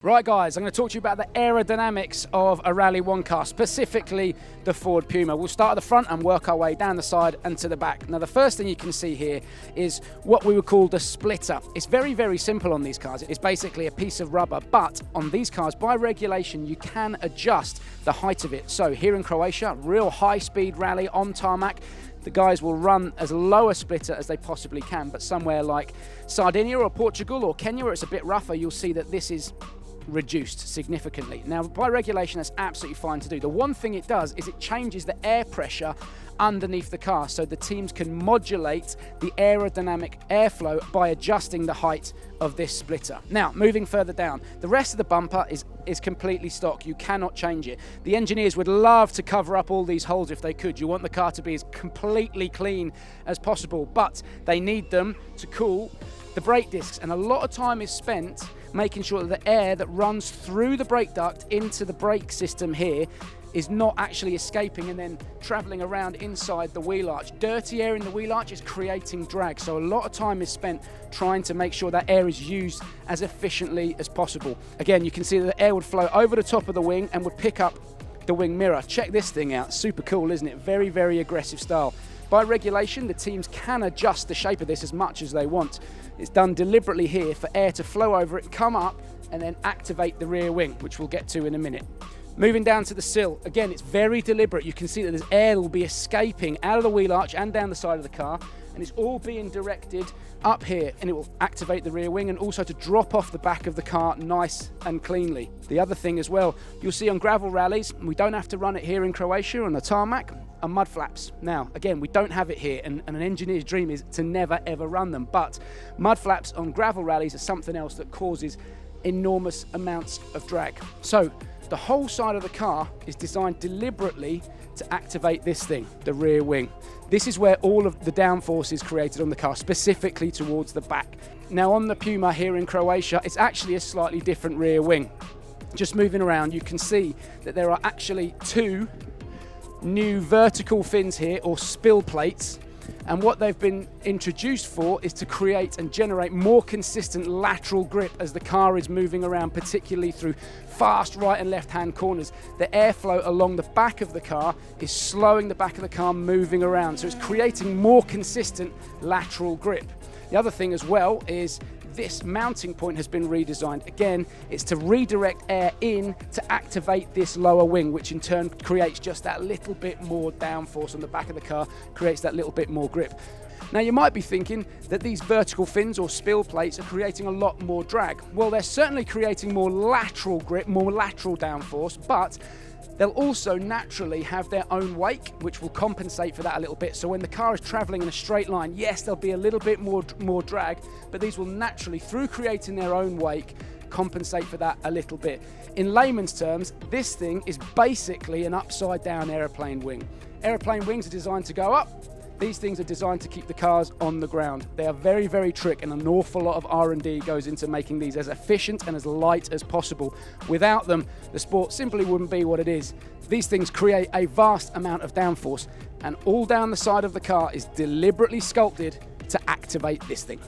Right guys, I'm going to talk to you about the aerodynamics of a Rally 1 car, specifically the Ford Puma. We'll start at the front and work our way down the side and to the back. Now the first thing you can see here is what we would call the splitter. It's very, very simple on these cars. It's basically a piece of rubber, but on these cars, by regulation, you can adjust the height of it. So here in Croatia, real high-speed rally on tarmac, the guys will run as low a splitter as they possibly can, but somewhere like Sardinia or Portugal or Kenya, where it's a bit rougher, you'll see that this is reduced significantly. Now, by regulation, that's absolutely fine to do. The one thing it does is it changes the air pressure underneath the car, so the teams can modulate the aerodynamic airflow by adjusting the height of this splitter. Now, moving further down, the rest of the bumper is completely stock. You cannot change it. The engineers would love to cover up all these holes if they could. You want the car to be as completely clean as possible, but they need them to cool the brake discs, and a lot of time is spent making sure that the air that runs through the brake duct into the brake system here is not actually escaping and then traveling around inside the wheel arch. Dirty air in the wheel arch is creating drag, so a lot of time is spent trying to make sure that air is used as efficiently as possible. Again, you can see that the air would flow over the top of the wing and would pick up the wing mirror. Check this thing out, super cool, isn't it? Very, very aggressive style. By regulation, the teams can adjust the shape of this as much as they want. It's done deliberately here for air to flow over it, come up, and then activate the rear wing, which we'll get to in a minute. Moving down to the sill, again, it's very deliberate. You can see that there's air that will be escaping out of the wheel arch and down the side of the car, and it's all being directed up here, and it will activate the rear wing and also to drop off the back of the car nice and cleanly. The other thing as well, you'll see on gravel rallies, we don't have to run it here in Croatia on the tarmac, are mud flaps. Now, again, we don't have it here, and an engineer's dream is to never ever run them, but mud flaps on gravel rallies are something else that causes enormous amounts of drag. So the whole side of the car is designed deliberately to activate this thing, the rear wing. This is where all of the downforce is created on the car, specifically towards the back. Now on the Puma here in Croatia, it's actually a slightly different rear wing. Just moving around, you can see that there are actually two new vertical fins here, or spill plates, and what they've been introduced for is to create and generate more consistent lateral grip as the car is moving around, particularly through fast right and left hand corners. The airflow along the back of the car is slowing the back of the car moving around, so it's creating more consistent lateral grip. The other thing as well is this mounting point has been redesigned. Again, it's to redirect air in to activate this lower wing, which in turn creates just that little bit more downforce on the back of the car, creates that little bit more grip. Now you might be thinking that these vertical fins or spill plates are creating a lot more drag. Well, they're certainly creating more lateral grip, more lateral downforce, but they'll also naturally have their own wake, which will compensate for that a little bit. So when the car is traveling in a straight line, yes, there'll be a little bit more drag, but these will naturally, through creating their own wake, compensate for that a little bit. In layman's terms, this thing is basically an upside down airplane wing. Airplane wings are designed to go up. These things are designed to keep the cars on the ground. They are very, very tricky, and an awful lot of R&D goes into making these as efficient and as light as possible. Without them, the sport simply wouldn't be what it is. These things create a vast amount of downforce, and all down the side of the car is deliberately sculpted to activate this thing.